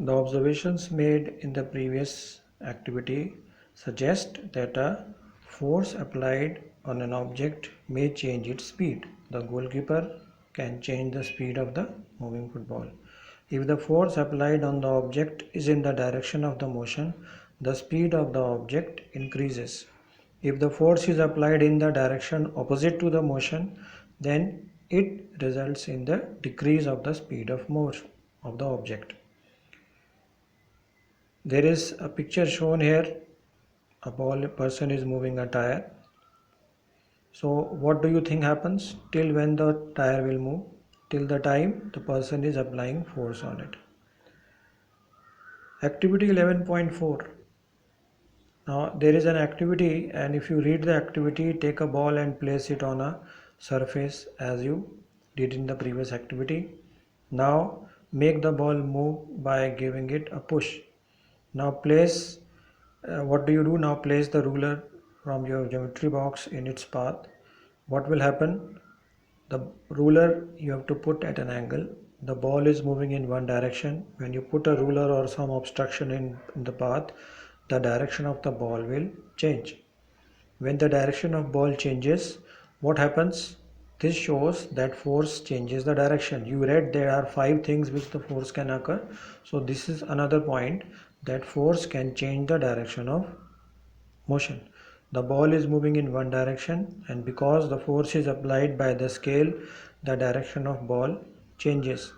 The observations made in the previous activity suggest that a force applied on an object may change its speed. The goalkeeper can change the speed of the moving football. If the force applied on the object is in the direction of the motion, the speed of the object increases. If the force is applied in the direction opposite to the motion, then it results in the decrease of the speed of motion of the object. There is a picture shown here. A person is moving a tire. So what do you think happens till when the tire will move? Till the time the person is applying force on it. Activity 11.4. Now there is an activity, and if you read the activity, take a ball and place it on a surface as you did in the previous activity. Now make the ball move by giving it a push. Now place, what do you do? Now place the ruler from your geometry box in its path. What will happen? The ruler you have to put at an angle. The ball is moving in one direction. When you put a ruler or some obstruction in the path, the direction of the ball will change. When the direction of ball changes, what happens? This shows that force changes the direction. You read there are 5 things which the force can occur. So this is another point, that force can change the direction of motion. The ball is moving in one direction, and because the force is applied by the scale, the direction of ball changes.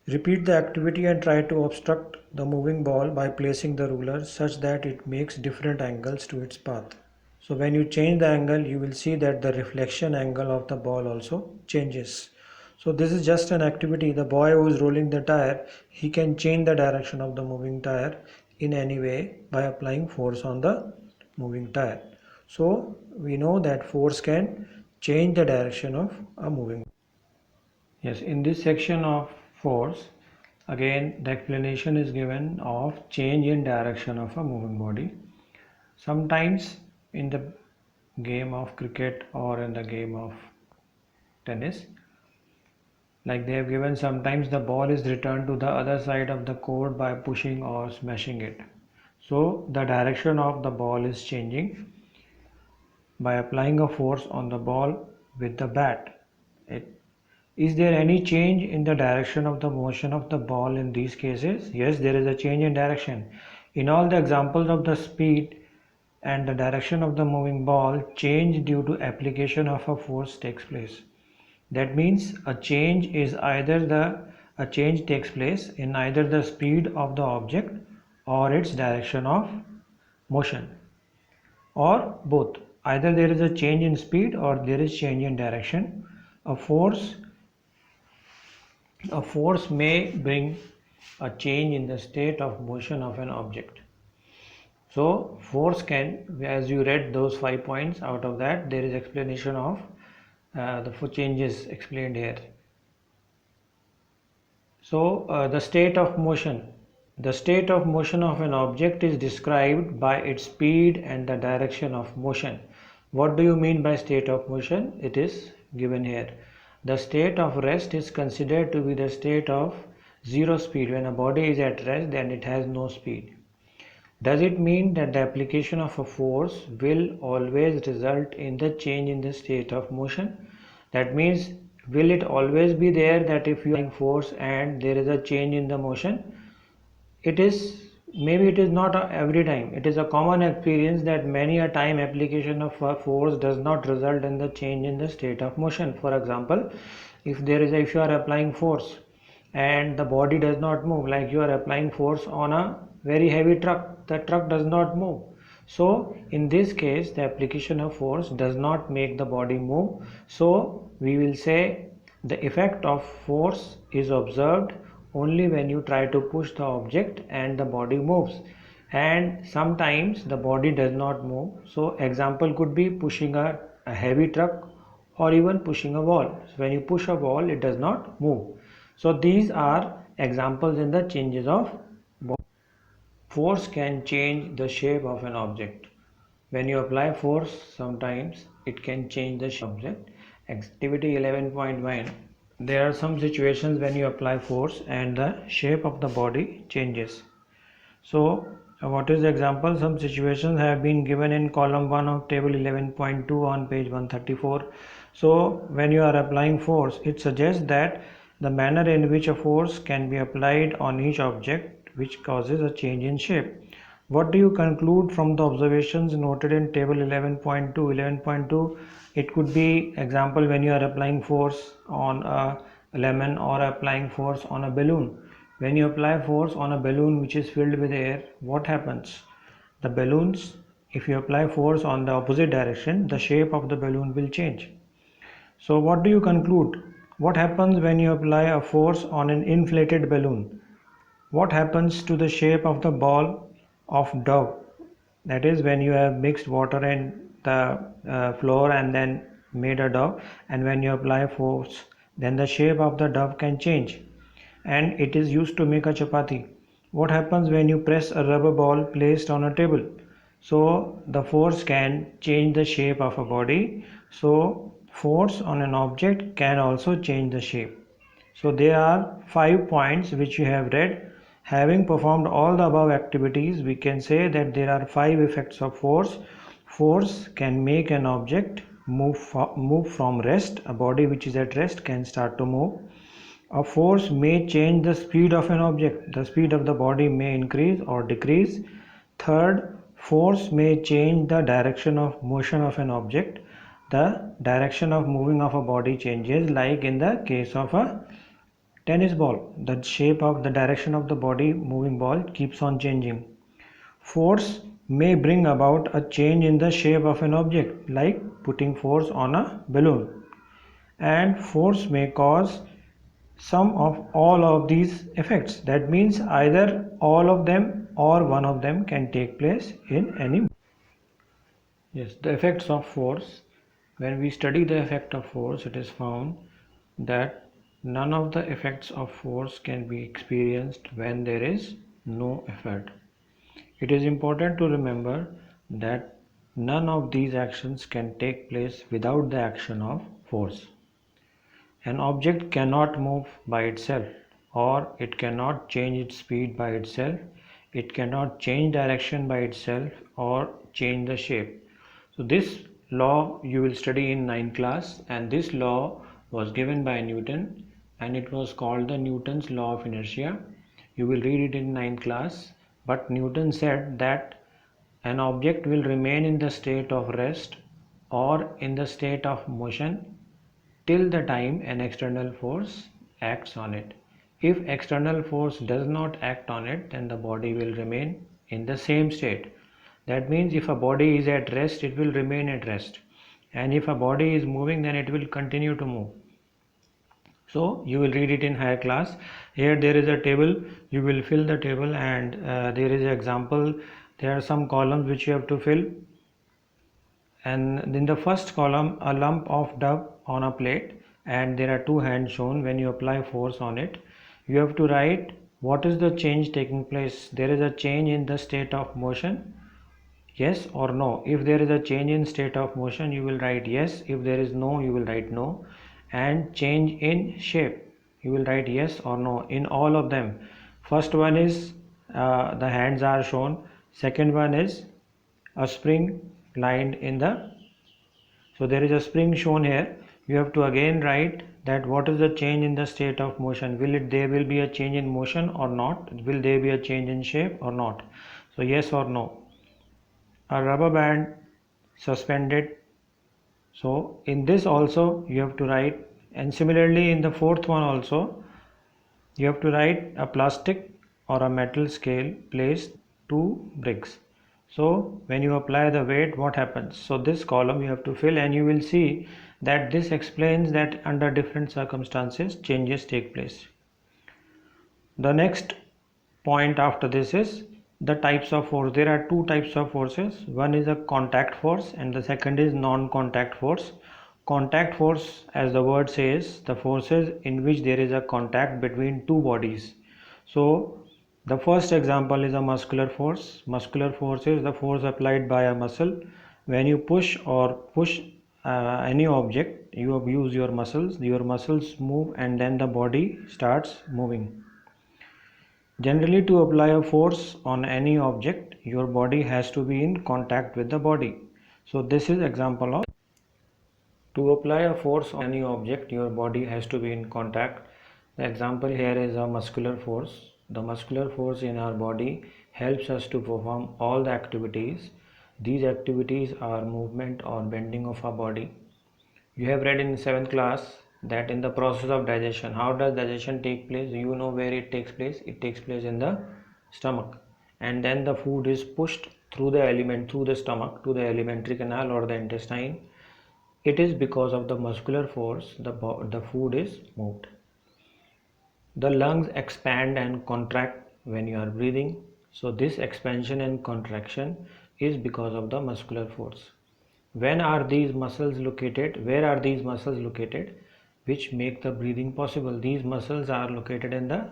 Repeat the activity and try to obstruct the moving ball by placing the ruler such that it makes different angles to its path. So when you change the angle, you will see that the reflection angle of the ball also changes. So this is just an activity. The boy who is rolling the tire, he can change the direction of the moving tire in any way by applying force on the moving tire. So we know that force can change the direction of a moving. Yes, in this section of force, again the explanation is given of change in direction of a moving body. Sometimes in the game of cricket or in the game of tennis, like they have given, sometimes the ball is returned to the other side of the court by pushing or smashing it. So the direction of the ball is changing by applying a force on the ball with the bat. Is there any change in the direction of the motion of the ball in these cases? Yes, there is a change in direction. In all the examples of the speed and the direction of the moving ball change due to application of a force takes place. That means a change takes place in either the speed of the object or its direction of motion, or both. Either there is a change in speed or there is change in direction. A force may bring a change in the state of motion of an object. So force can, as you read those 5 points, out of that there is explanation of the 4 changes explained here. So the state of motion. The state of motion of an object is described by its speed and the direction of motion. What do you mean by state of motion? It is given here. The state of rest is considered to be the state of zero speed. When a body is at rest, then it has no speed. Does it mean that the application of a force will always result in the change in the state of motion? That means, will it always be there that if you are applying force and there is a change in the motion? Maybe it is not every time. It is a common experience that many a time application of a force does not result in the change in the state of motion. For example, if you are applying force and the body does not move, like you are applying force on a very heavy truck, the truck does not move. So in this case, the application of force does not make the body move. So we will say the effect of force is observed only when you try to push the object and the body moves, and sometimes the body does not move. So example could be pushing a heavy truck or even pushing a wall. So when you push a wall, it does not move. So these are examples in the changes of body. Force can change the shape of an object. When you apply force, sometimes it can change the shape of the object. Activity 11.1. there are some situations when you apply force and the shape of the body changes. So what is the example? Some situations have been given in column 1 of table 11.2 on page 134. So when you are applying force, it suggests that the manner in which a force can be applied on each object which causes a change in shape. What do you conclude from the observations noted in table 11.2? 11.2, it could be example when you are applying force on a lemon or applying force on a balloon. When you apply force on a balloon which is filled with air, what happens? The balloons, if you apply force on the opposite direction, the shape of the balloon will change. So what do you conclude? What happens when you apply a force on an inflated balloon? What happens to the shape of the ball of dough? That is when you have mixed water and the flour and then made a dough, and when you apply force, then the shape of the dough can change, and it is used to make a chapati. What happens when you press a rubber ball placed on a table? So the force can change the shape of a body. So force on an object can also change the shape. So there are 5 points which you have read. Having performed all the above activities, we can say that there are 5 effects of force. Force can make an object move from rest. A body which is at rest can start to move. A force may change the speed of an object. The speed of the body may increase or decrease. Third, force may change the direction of motion of an object. The direction of moving of a body changes, like in the case of a tennis ball. The shape of the direction of the body moving ball keeps on changing. Force may bring about a change in the shape of an object, like putting force on a balloon. And force may cause some of all of these effects. That means either all of them or one of them can take place in any. Yes, the effects of force. When we study the effect of force, it is found that none of the effects of force can be experienced when there is no effort. It is important to remember that none of these actions can take place without the action of force. An object cannot move by itself, or it cannot change its speed by itself. It cannot change direction by itself or change the shape. So this law you will study in 9th class, and this law was given by Newton and it was called the Newton's law of inertia. You will read it in 9th class, but Newton said that an object will remain in the state of rest or in the state of motion till the time an external force acts on it. If external force does not act on it, then the body will remain in the same state. That means if a body is at rest, it will remain at rest. And if a body is moving, then it will continue to move. So you will read it in higher class. Here there is a table. You will fill the table, and there is an example. There are some columns which you have to fill. And in the first column, a lump of dough on a plate, and there are two hands shown. When you apply force on it, you have to write what is the change taking place. There is a change in the state of motion, yes or no. If there is a change in state of motion, you will write yes. If there is no, you will write no. And change in shape, you will write yes or no in all of them. First one is the hands are shown. Second one is a spring lined in the, so there is a spring shown here. You have to again write that what is the change in the state of motion. There will be a change in motion or not? Will there be a change in shape or not? So yes or no. A rubber band suspended. So in this also you have to write, and similarly in the fourth one also you have to write a plastic or a metal scale placed 2 bricks. So when you apply the weight, what happens? So this column you have to fill, and you will see that this explains that under different circumstances changes take place. The next point after this is the types of force. There are 2 types of forces. One is a contact force and the second is non-contact force. Contact force, as the word says, the forces in which there is a contact between two bodies. So the first example is a muscular force. Muscular force is the force applied by a muscle. When you push any object, you abuse your muscles move and then the body starts moving. Generally, to apply a force on any object, your body has to be in contact with the body. So this is example of, to apply a force on any object, your body has to be in contact. The example here is a muscular force. The muscular force in our body helps us to perform all the activities. These activities are movement or bending of our body. You have read in 7th class that in the process of digestion, how does digestion take place? You know where it takes place. It takes place in the stomach, and then the food is pushed through the stomach to the alimentary canal or the intestine. It is because of the muscular force the food is moved. The lungs expand and contract when you are breathing. So this expansion and contraction is because of the muscular force. When are these muscles located? Where are these muscles located which make the breathing possible? These muscles are located in the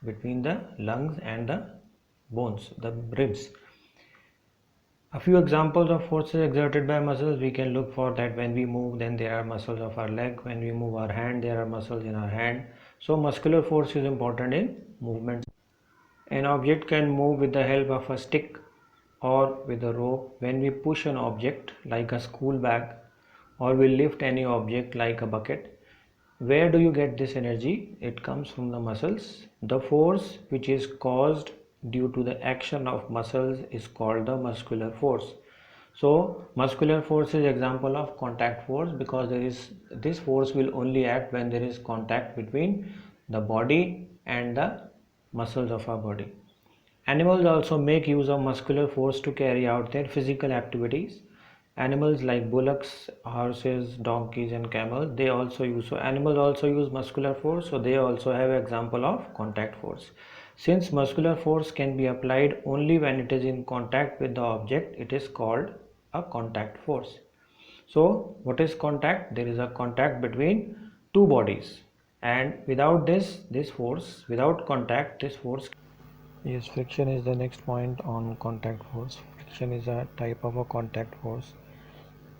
between the lungs and the bones, the ribs. A few examples of forces exerted by muscles, we can look for that when we move, then there are muscles of our leg. When we move our hand, there are muscles in our hand. So muscular force is important in movement. An object can move with the help of a stick or with a rope. When we push an object like a school bag, or we lift any object like a bucket, where do you get this energy? It comes from the muscles. The force which is caused due to the action of muscles is called the muscular force. So muscular force is example of contact force, because this force will only act when there is contact between the body and the muscles of our body. Animals also make use of muscular force to carry out their physical activities. Animals like bullocks, horses, donkeys and camels, they also use, so animals also use muscular force, so they also have example of contact force. Since muscular force can be applied only when it is in contact with the object, it is called a contact force. So what is contact? There is a contact between two bodies, and without this force, without contact, this force. Yes, friction is the next point on contact force. Friction is a type of a contact force.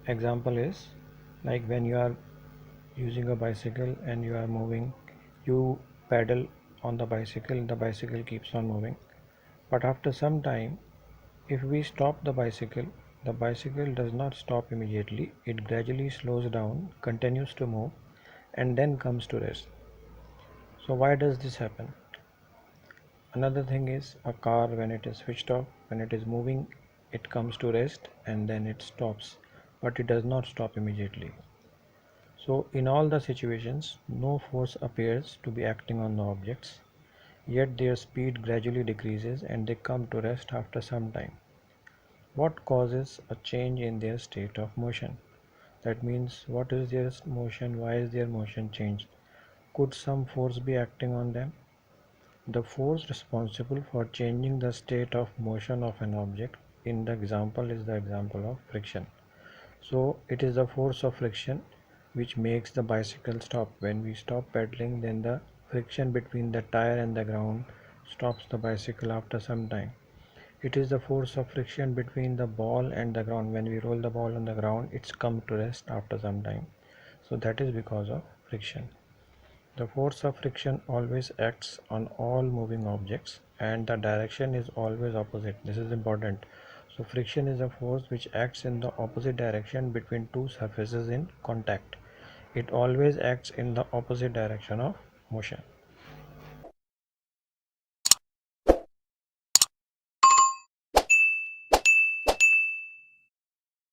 Example is like when you are using a bicycle and you are moving, you pedal on the bicycle keeps on moving. But after some time, if we stop the bicycle does not stop immediately. It gradually slows down, continues to move, and then comes to rest. So why does this happen? Another thing is a car, when it is switched off, when it is moving, it comes to rest and then it stops, but it does not stop immediately. So in all the situations, no force appears to be acting on the objects, yet their speed gradually decreases and they come to rest after some time. What causes a change in their state of motion? That means, what is their motion? Why is their motion changed? Could some force be acting on them? The force responsible for changing the state of motion of an object in the example is the example of friction. So it is the force of friction which makes the bicycle stop. When we stop pedaling, then the friction between the tire and the ground stops the bicycle after some time. It is the force of friction between the ball and the ground. When we roll the ball on the ground, it's come to rest after some time. So that is because of friction. The force of friction always acts on all moving objects and the direction is always opposite. This is important. So friction is a force which acts in the opposite direction between two surfaces in contact. It always acts in the opposite direction of motion.